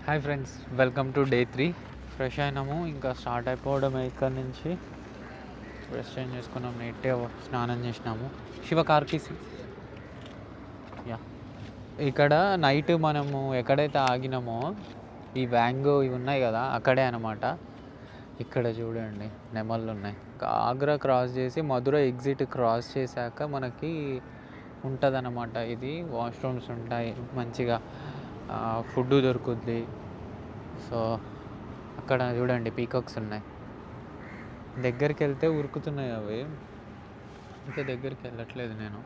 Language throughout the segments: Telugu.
Hi friends, welcome to day 3. Fresh అయినాము, ఇంకా స్టార్ట్ అయిపోవడం ఇక్కడ నుంచి. ఫ్రెష్ చేంజ్ చేసుకున్నాము, నీట్గా స్నానం చేసినాము. శివ కార్కిసి యా. ఇక్కడ నైట్ మనము ఎక్కడైతే ఆగినామో ఈ వ్యాంగో ఇవి ఉన్నాయి కదా, అక్కడే అనమాట. ఇక్కడ చూడండి నెమళ్ళు ఉన్నాయి. ఆగ్రా క్రాస్ చేసి మధుర ఎగ్జిట్ క్రాస్ చేశాక మనకి ఉంటుందన్నమాట. ఇది వాష్రూమ్స్ ఉంటాయి, మంచిగా ఫుడ్ దొరుకుద్ది. సో అక్కడ చూడండి పీకాక్స్ ఉన్నాయి. దగ్గరికి వెళ్తే ఉరుకుతున్నాయి అవి, ఇంకా దగ్గరికి వెళ్ళట్లేదు. నేను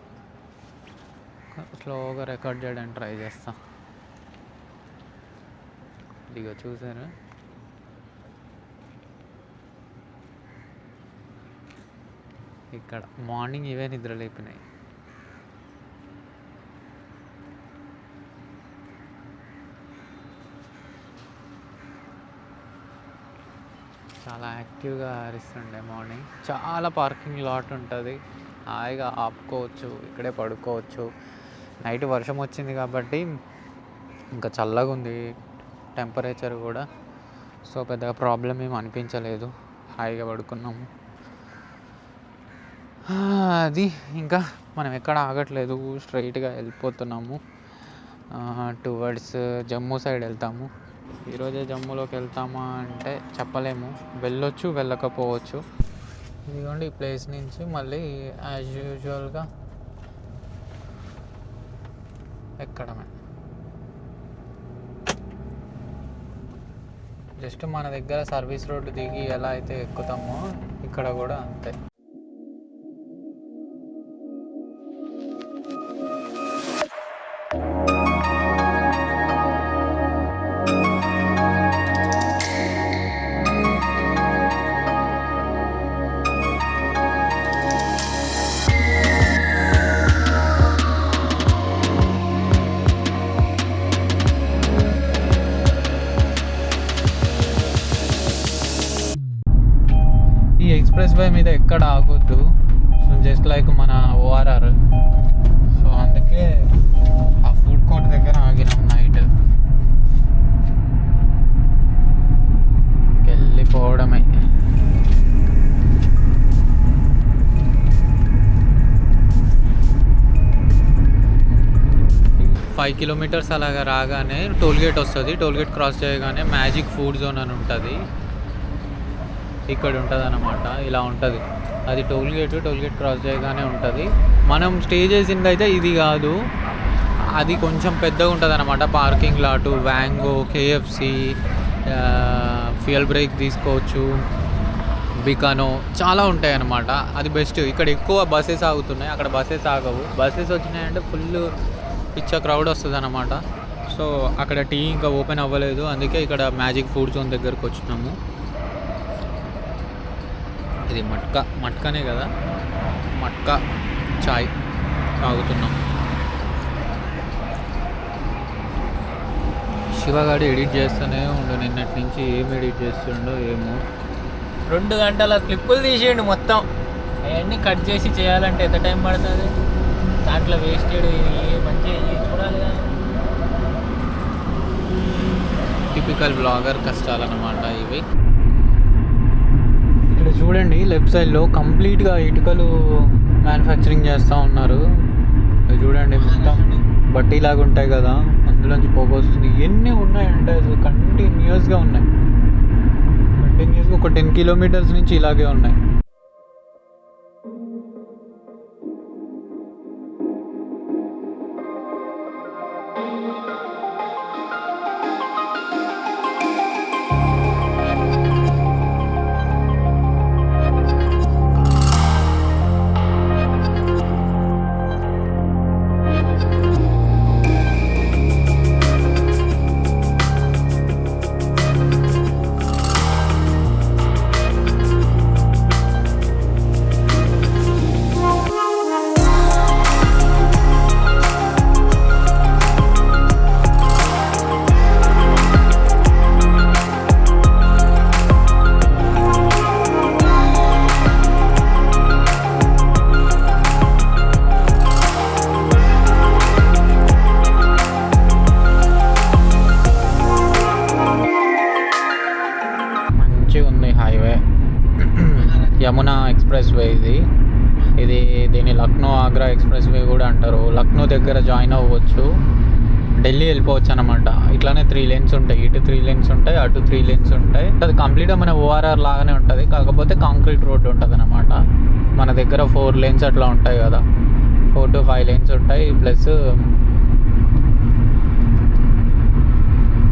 స్లోగా రికార్డ్ చేయడానికి ట్రై చేస్తా. ఇదిగో చూసారు, ఇక్కడ మార్నింగ్ ఇవే నిద్ర లేపినాయి. చాలా యాక్టివ్గా అరిస్తుండే మార్నింగ్. చాలా పార్కింగ్ లాట్ ఉంటుంది, హాయిగా ఆపుకోవచ్చు, ఇక్కడే పడుకోవచ్చు. నైట్ వర్షం వచ్చింది కాబట్టి ఇంకా చల్లగా ఉంది టెంపరేచర్ కూడా. సో పెద్దగా ప్రాబ్లం ఏమి అనిపించలేదు, హాయిగా పడుకున్నాము. అది ఇంకా మనం ఎక్కడ ఆగట్లేదు, స్ట్రైట్గా వెళ్ళిపోతున్నాము. టువర్డ్స్ జమ్మూ సైడ్ వెళ్తాము. ఈరోజే జమ్మూలోకి వెళ్తామా అంటే చెప్పలేము, వెళ్ళొచ్చు వెళ్ళకపోవచ్చు. ఇదిగోండి ఈ ప్లేస్ నుంచి మళ్ళీ యాజ్ యూజువల్గా ఎక్కడమే. జస్ట్ మన దగ్గర సర్వీస్ రోడ్డు దిగి ఎలా అయితే ఎక్కుతామో ఇక్కడ కూడా అంతే. ఈ ఎక్స్ప్రెస్ వే మీద ఎక్కడ ఆగొద్దు, సో జస్ట్ లైక్ మన ఓఆర్ఆర్. సో అందుకే ఆ ఫుడ్ కోర్ట్ దగ్గర ఆగినాం నైట్. వెళ్ళిపోవడమే. 5 కిలోమీటర్స్ అలాగా రాగానే టోల్గేట్ వస్తుంది. టోల్గేట్ క్రాస్ చేయగానే మ్యాజిక్ ఫుడ్ జోన్ అని ఉంటుంది, ఇక్కడ ఉంటుంది అన్నమాట. ఇలా ఉంటుంది అది టోల్గేట్ క్రాస్ చేయగానే ఉంటుంది. మనం స్టే చేసింది అయితే ఇది కాదు, అది కొంచెం పెద్దగా ఉంటుంది అన్నమాట. Parking lot, Van Gogh, KFC, fuel break తీసుకోవచ్చు, బికానో చాలా ఉంటాయి అన్నమాట. అది బెస్ట్. ఇక్కడ ఎక్కువ బస్సెస్ ఆగుతున్నాయి, అక్కడ బస్సెస్ ఆగవు. బస్సెస్ వచ్చినాయంటే ఫుల్ పిచ్చ క్రౌడ్ వస్తుంది అన్నమాట. సో అక్కడ టీ ఇంకా ఓపెన్ అవ్వలేదు, అందుకే ఇక్కడ మ్యాజిక్ ఫుడ్ జోన్ దగ్గరకు వచ్చినాము. ఇది మట్కానే కదా, మట్కా చాయ్ తాగుతున్నాం. శివగాడు ఎడిట్ చేస్తూనే ఉండు, నిన్నటి నుంచి ఏం ఎడిట్ చేస్తుండో ఏమో. 2 గంటల క్లిప్పులు తీసేయండి మొత్తం. అవన్నీ కట్ చేసి చేయాలంటే ఎంత టైం పడుతుంది? దాంట్లో వేస్టెడ్ మంచిగా చూడాలి కదా. టిపికల్ బ్లాగర్ కష్టాలన్నమాట ఇవి. ఇక్కడ చూడండి లెఫ్ట్ సైడ్లో కంప్లీట్గా ఇటుకలు మ్యానుఫ్యాక్చరింగ్ చేస్తూ ఉన్నారు. చూడండి మొత్తం బట్టీలాగా ఉంటాయి కదా, అందులోంచి పొగ వస్తుంది. ఎన్ని ఉన్నాయంటే అసలు కంటిన్యూస్గా ఉన్నాయి. కంటిన్యూస్గా ఒక 10 కిలోమీటర్స్ నుంచి ఇలాగే ఉన్నాయి. యమునా ఎక్స్ప్రెస్ వే ఇది దీన్ని లక్నో ఆగ్రా ఎక్స్ప్రెస్ వే కూడా అంటారు. లక్నో దగ్గర జాయిన్ అవ్వచ్చు, ఢిల్లీ వెళ్ళిపోవచ్చు అనమాట. ఇట్లానే 3 lanes ఉంటాయి, ఇటు 3 lanes ఉంటాయి, అటు 3 lanes ఉంటాయి. అది కంప్లీట్గా మన ఓఆర్ఆర్ లాగానే ఉంటుంది, కాకపోతే కాంక్రీట్ రోడ్డు ఉంటుంది అనమాట. మన దగ్గర 4 lanes అట్లా ఉంటాయి కదా, 4 to 5 lanes ఉంటాయి, ప్లస్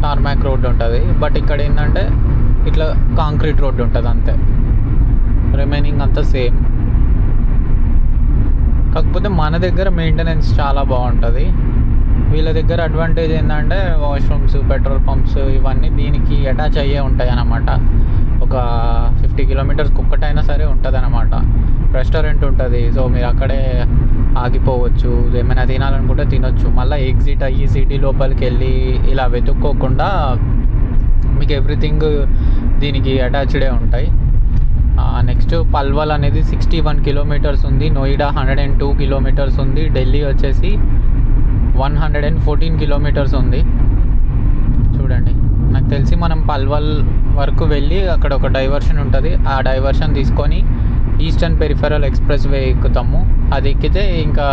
టార్మాక్ రోడ్డు ఉంటుంది. బట్ ఇక్కడ ఏంటంటే ఇట్లా కాంక్రీట్ రోడ్డు ఉంటుంది అంతే, రిమైనింగ్ అంతా సేమ్. కాకపోతే మన దగ్గర మెయింటెనెన్స్ చాలా బాగుంటుంది. వీళ్ళ దగ్గర అడ్వాంటేజ్ ఏంటంటే వాష్రూమ్స్, పెట్రోల్ పంప్స్ ఇవన్నీ దీనికి అటాచ్ అయ్యే ఉంటాయి అన్నమాట. ఒక 50 kilometers ఒక్కటైనా సరే ఉంటుంది అన్నమాట. రెస్టారెంట్ ఉంటుంది, సో మీరు అక్కడే ఆగిపోవచ్చు, ఏమైనా తినాలనుకుంటే తినొచ్చు. మళ్ళీ ఎగ్జిట్ అయ్యి సిటీ లోపలికి వెళ్ళి ఇలా వెతుక్కోకుండా మీకు ఎవ్రీథింగ్ దీనికి అటాచ్డే ఉంటాయి. నెక్స్ట్ పల్వల్ అనేది 61 kilometers ఉంది, నోయిడా 102 kilometers ఉంది, ఢిల్లీ వచ్చేసి 114 kilometers ఉంది. చూడండి, నాకు తెలిసి మనం పల్వల్ వరకు వెళ్ళి అక్కడ ఒక డైవర్షన్ ఉంటుంది, ఆ డైవర్షన్ తీసుకొని ఈస్టర్న్ పెరిఫెరల్ ఎక్స్ప్రెస్ వే ఎక్కుతాము. అది ఎక్కితే ఇంకా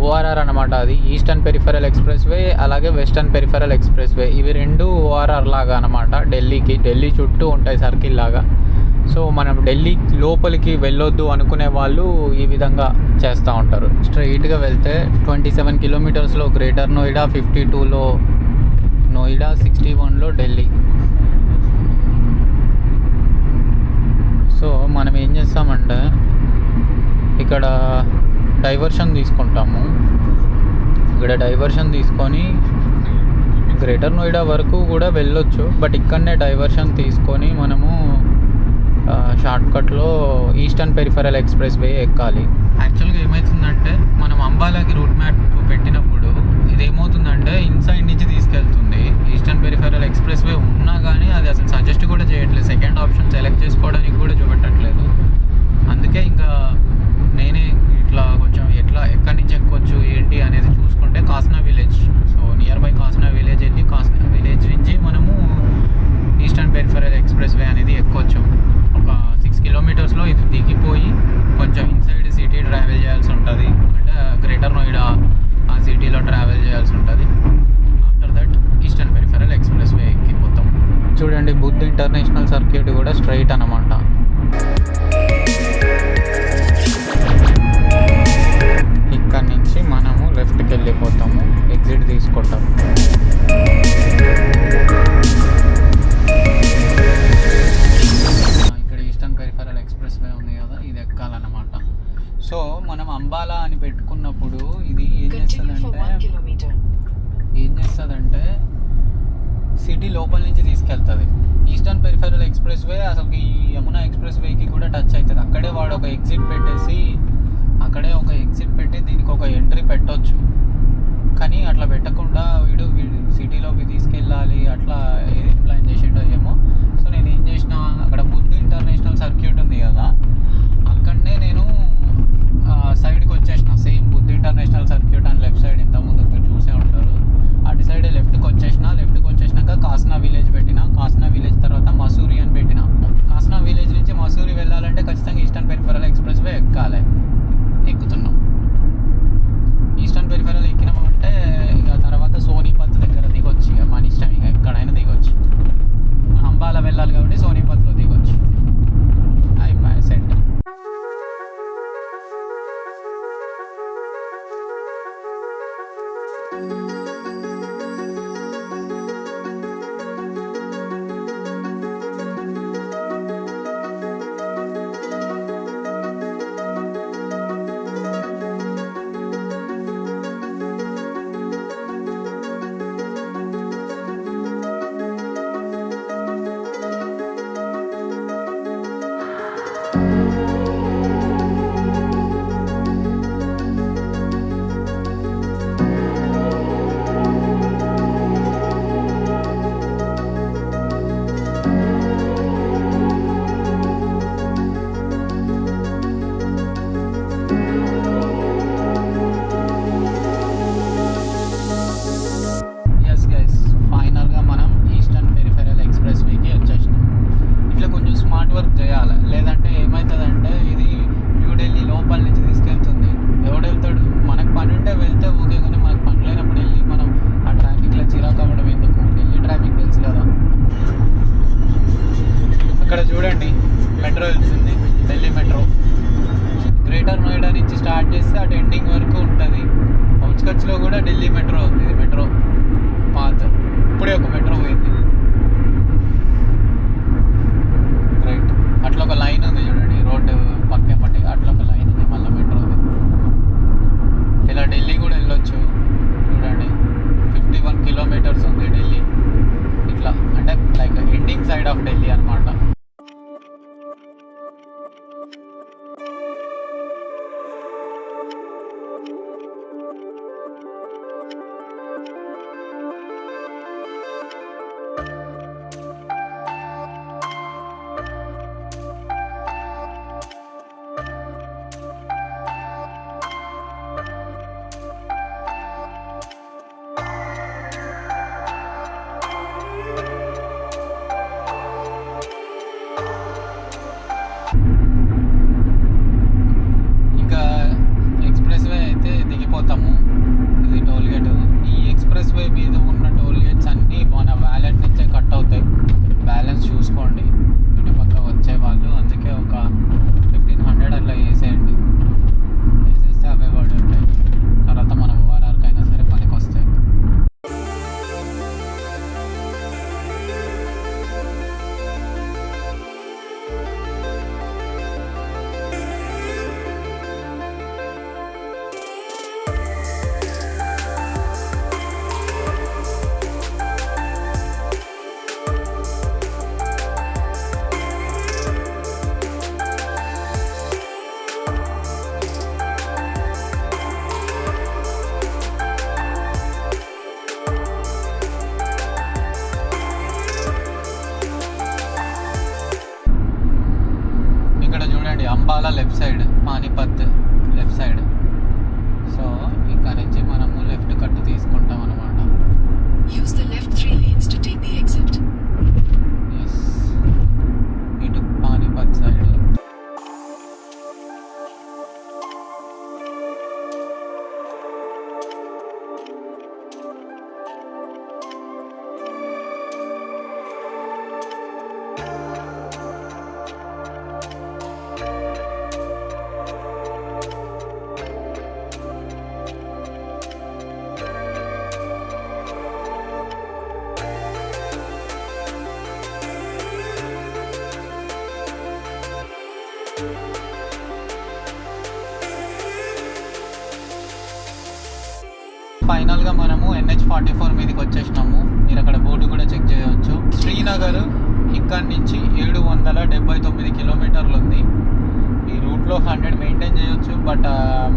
ఓఆర్ఆర్ అనమాట. అది ఈస్టర్న్ పెరిఫెరల్ ఎక్స్ప్రెస్ వే, అలాగే వెస్టర్న్ పెరిఫెరల్ ఎక్స్ప్రెస్ వే, ఇవి రెండు ఓఆర్ఆర్ లాగా అనమాట. ఢిల్లీ చుట్టూ ఉంటాయి సర్కిల్ లాగా. సో మనం ఢిల్లీ లోపలికి వెళ్ళొద్దు అనుకునే వాళ్ళు ఈ విధంగా చేస్తూ ఉంటారు. స్ట్రైట్గా వెళ్తే 27 kilometersలో గ్రేటర్ నోయిడా, 52లో నోయిడా, 61లో ఢిల్లీ. సో మనం ఏం చేస్తామంటే ఇక్కడ డైవర్షన్ తీసుకుంటాము. ఇక్కడ డైవర్షన్ తీసుకొని గ్రేటర్ నోయిడా వరకు కూడా వెళ్ళొచ్చు, బట్ ఇక్కడనే డైవర్షన్ తీసుకొని మనము షార్ట్కట్లో ఈస్టర్న్ పెరిఫెరల్ ఎక్స్ప్రెస్ వే ఎక్కాలి. యాక్చువల్గా ఏమవుతుందంటే మనం అంబాలాకి రూట్ మ్యాప్ పెట్టినప్పుడు ఇదేమవుతుందంటే ఇన్సైడ్ నుంచి తీసుకెళ్తుంది. ఈస్టర్న్ పెరిఫెరల్ ఎక్స్ప్రెస్ వే ఉన్నా కానీ అది అసలు సజెస్ట్ కూడా చేయట్లేదు, సెకండ్ ఆప్షన్ సెలెక్ట్ చేసుకోవడానికి కూడా చూపెట్టట్లేదు. అందుకే ఇంకా నేనే ఇట్లా కొంచెం ఎక్కడి నుంచి ఎక్కొచ్చు ఏంటి అనేది చూసుకుంటే Kasna village, so near by Kasna village వెళ్ళి కాస్నా విలేజ్ నుంచి మనము ఈస్టర్న్ పెరిఫెరల్ ఎక్స్ప్రెస్ వే అనేది ఎక్కొచ్చు. ఒక 6 kilometersలో ఇది దిగిపోయి కొంచెం ఇన్సైడ్ సిటీ ట్రావెల్ చేయాల్సి ఉంటుంది, అంటే గ్రేటర్ నోయిడా ఆ సిటీలో ట్రావెల్ చేయాల్సి ఉంటుంది. After that eastern peripheral expressway ఎక్కిపోతాం. చూడండి, బుద్ధ్ ఇంటర్నేషనల్ సర్క్యూట్ కూడా స్ట్రైట్ అనమాట. ఇక్కడ నుంచి మనము లెఫ్ట్కి వెళ్ళిపోతాము, ఎగ్జిట్ తీసుకుంటాము. సో మనం అంబాలా అని పెట్టుకున్నప్పుడు ఇది ఏం చేస్తుందంటే సిటీ లోపల నుంచి తీసుకెళ్తుంది. ఈస్టర్న్ పెరిఫెరల్ ఎక్స్ప్రెస్ వే అసలు ఈ యమునా ఎక్స్ప్రెస్ వేకి కూడా టచ్ అవుతుంది. అక్కడే వాడు ఒక ఎగ్జిట్ పెట్టి దీనికి ఒక ఎంట్రీ పెట్టొచ్చు, కానీ అట్లా పెట్టకుండా వీడు సిటీలోకి తీసుకెళ్ళాలి, అట్లా ఏం ప్లాన్ చేసిండో ఏమో. సో నేను ఏం చేసిన, అక్కడ బుద్ధ్ ఇంటర్నేషనల్ సర్క్యూట్ ఉంది కదా, అక్కడనే నేను సైడ్కి వచ్చేసిన. సేమ్ బుద్ధ్ ఇంటర్నేషనల్ సర్క్యూట్ అని లెఫ్ట్ సైడ్ ఇంతకుముందు మీరు చూసే ఉంటారు, అటు సైడ్ లెఫ్ట్కి వచ్చేసినాక కాస్నా విలేజ్ పెట్టిన. కాస్నా విలేజ్ తర్వాత మసూరి అని పెట్టిన. కాస్నా విలేజ్ నుంచి మసూరి వెళ్ళాలంటే ఖచ్చితంగా ఈస్టర్న్ పెరిఫెరల్ ఎక్స్ప్రెస్ వే ఎక్కాలి. ఎక్కుతున్నాం. ఈస్టర్న్ పెరిఫెరల్ ఎక్కినామంటే ఇక తర్వాత సోనీపత్ దగ్గర దిగొచ్చు. ఇక మన ఇష్టం, ఇక ఎక్కడైనా దిగొచ్చు. అంబాలా వెళ్ళాలి కాబట్టి సోనీపత్లో దిగొచ్చు. అయిపోయి సెట్. అటు ఎండింగ్ వరకు ఉంటుంది. అవుట్స్కట్స్లో కూడా ఢిల్లీ మెట్రో ఉంది. ఇది మెట్రో పాత్, ఇప్పుడే ఒక మెట్రో పోయింది. రైట్, అట్లా ఒక లైన్ ఉంది చూడండి, రోడ్డు పక్కే పట్టి అట్లా ఒక లైన్ ఉంది మళ్ళీ మెట్రోది. ఇలా ఢిల్లీ కూడా వెళ్ళొచ్చు చూడండి. 51 కిలోమీటర్స్ ఉంది ఢిల్లీ. ఇట్లా అంటే like ending side of Delhi అనమాట. Ambala left side, Panipat left side. So ఇక్కడ నుంచి మనము లెఫ్ట్ కట్ తీసుకుంటాం అనమాట. Use the left 3 lanes to take the exit. Yes, ఇటు పానీపత్ సైడ్. ఫైనల్గా మనము NH44 మీదకి వచ్చేసినాము. మీరు అక్కడ బోర్డు కూడా చెక్ చేయవచ్చు. శ్రీనగర్ ఇక్కడి నుంచి 779 కిలోమీటర్లు ఉంది. ఈ రూట్లో 100 మెయింటైన్ చేయొచ్చు, బట్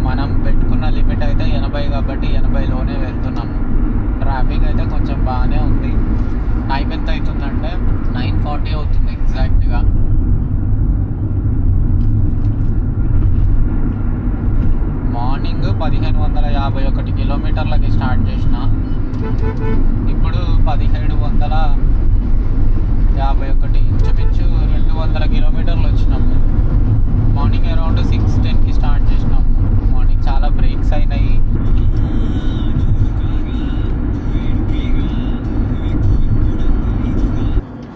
మనం పెట్టుకున్న లిమిట్ అయితే 80 కాబట్టి 80లోనే వెళ్తున్నాము. ట్రాఫిక్ అయితే కొంచెం బాగానే ఉంది. టైం ఎంత అవుతుందంటే 9:40 అవుతుంది ఎగ్జాక్ట్గా. మార్నింగ్ 1551 కిలోమీటర్లకి స్టార్ట్ చేసిన, ఇప్పుడు 1751, ఇంచుమించు 200 కిలోమీటర్లు వచ్చినాము. మార్నింగ్ అరౌండ్ 6:10కి స్టార్ట్ చేసినాము. మార్నింగ్ చాలా బ్రేక్స్ అయినాయి.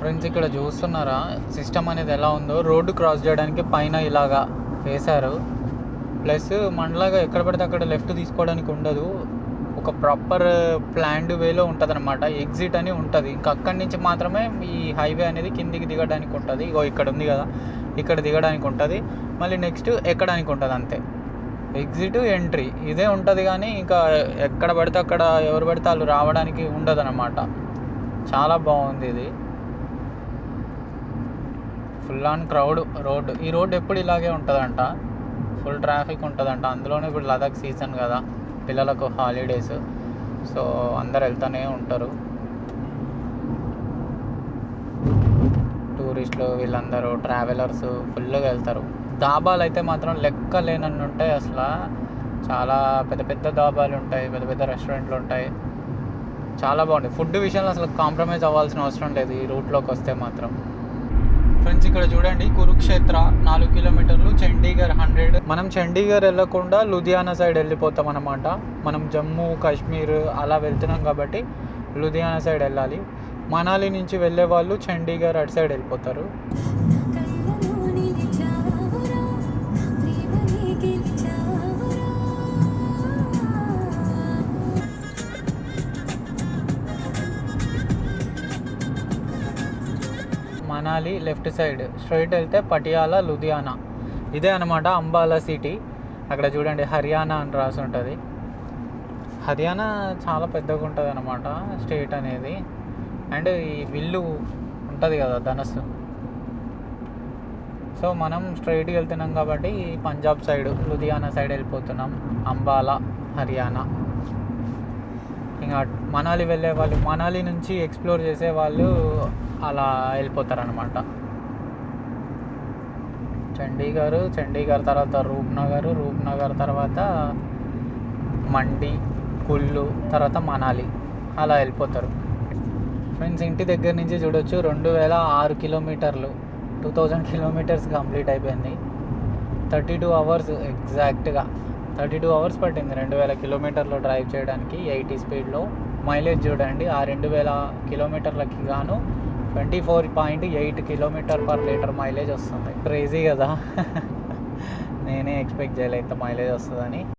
ఫ్రెండ్స్ ఇక్కడ చూస్తున్నారా సిస్టమ్ అనేది ఎలా ఉందో. రోడ్డు క్రాస్ చేయడానికి పైన ఇలాగా వేశారు. ప్లస్ మనలాగా ఎక్కడ పడితే అక్కడ లెఫ్ట్ తీసుకోవడానికి ఉండదు. ఒక ప్రాపర్ ప్లాన్డ్ వేలో ఉంటుంది అనమాట. ఎగ్జిట్ అని ఉంటుంది. ఇంకా అక్కడి నుంచి మాత్రమే ఈ హైవే అనేది కిందికి దిగడానికి ఉంటుంది. ఇగో ఇక్కడ ఉంది కదా, ఇక్కడ దిగడానికి ఉంటుంది, మళ్ళీ నెక్స్ట్ ఎక్కడానికి ఉంటుంది. అంతే, ఎగ్జిట్ ఎంట్రీ ఇదే ఉంటుంది. కానీ ఇంకా ఎక్కడ పడితే అక్కడ ఎవరు పడితే వాళ్ళు రావడానికి ఉండదు అనమాట. చాలా బాగుంది ఇది. Full on crowd road. ఈ రోడ్ ఎప్పుడు ఇలాగే ఉంటుందంట, ఫుల్ ట్రాఫిక్ ఉంటుందంట. అందులోనే ఇప్పుడు లదాఖ్ సీజన్ కదా, పిల్లలకు హాలిడేస్, సో అందరు వెళ్తూనే ఉంటారు. టూరిస్టులు వీళ్ళందరూ ట్రావెలర్స్ ఫుల్గా వెళ్తారు. దాబాలు అయితే మాత్రం లెక్క లేనన్ను ఉంటాయి. అసలు చాలా పెద్ద పెద్ద దాబాలు ఉంటాయి, పెద్ద పెద్ద రెస్టారెంట్లు ఉంటాయి. చాలా బాగుంటాయి. ఫుడ్ విషయంలో అసలు కాంప్రమైజ్ అవ్వాల్సిన అవసరం లేదు ఈ రూట్లోకి వస్తే మాత్రం. ఫ్రెండ్స్ ఇక్కడ చూడండి, కురుక్షేత్ర 4 కిలోమీటర్లు, చండీగఢ్ 100. మనం చండీగఢ్ వెళ్ళకుండా లూధియానా సైడ్ వెళ్ళిపోతాం అన్నమాట. మనం జమ్మూ కాశ్మీర్ అలా వెళ్తున్నాం కాబట్టి లూధియానా సైడ్ వెళ్ళాలి. మనాలి నుంచి వెళ్ళే వాళ్ళు చండీగఢ్ అటు సైడ్ వెళ్ళిపోతారు. మనాలి లెఫ్ట్ సైడ్ స్ట్రైట్ వెళ్తే పటియాలా లుధియానా. ఇదే అనమాట అంబాలా సిటీ. అక్కడ చూడండి హర్యానా అని రాసి ఉంటుంది. హర్యానా చాలా పెద్దగా ఉంటుంది అనమాట స్టేట్ అనేది. అండ్ ఈ విల్లు ఉంటుంది కదా ధనస్సు. సో మనం స్ట్రైట్కి వెళ్తున్నాం కాబట్టి పంజాబ్ సైడ్ లుధియానా సైడ్ వెళ్ళిపోతున్నాం. అంబాలా హర్యానా. ఇంకా మనాలి వెళ్ళే వాళ్ళు, మనాలి నుంచి ఎక్స్ప్లోర్ చేసే వాళ్ళు అలా వెళ్ళిపోతారనమాట. చండీగఢ్ తర్వాత రూప్నగర్ తర్వాత మండి, కుల్లు, తర్వాత మనాలి అలా వెళ్ళిపోతారు. ఫ్రెండ్స్ ఇంటి దగ్గర నుంచి చూడొచ్చు 2006 కిలోమీటర్లు, 2000 కిలోమీటర్స్ కంప్లీట్ అయిపోయింది. 32 అవర్స్ ఎగ్జాక్ట్గా 32 అవర్స్ పట్టింది 2000 కిలోమీటర్లు డ్రైవ్ చేయడానికి 80 స్పీడ్లో. మైలేజ్ చూడండి, ఆ 2000 కిలోమీటర్లకి గాను 24.8 km/L మైలేజ్ వస్తుంది. క్రేజీ కదా. నేనే ఎక్స్పెక్ట్ చేయలేదు ఇంత మైలేజ్ వస్తుందని.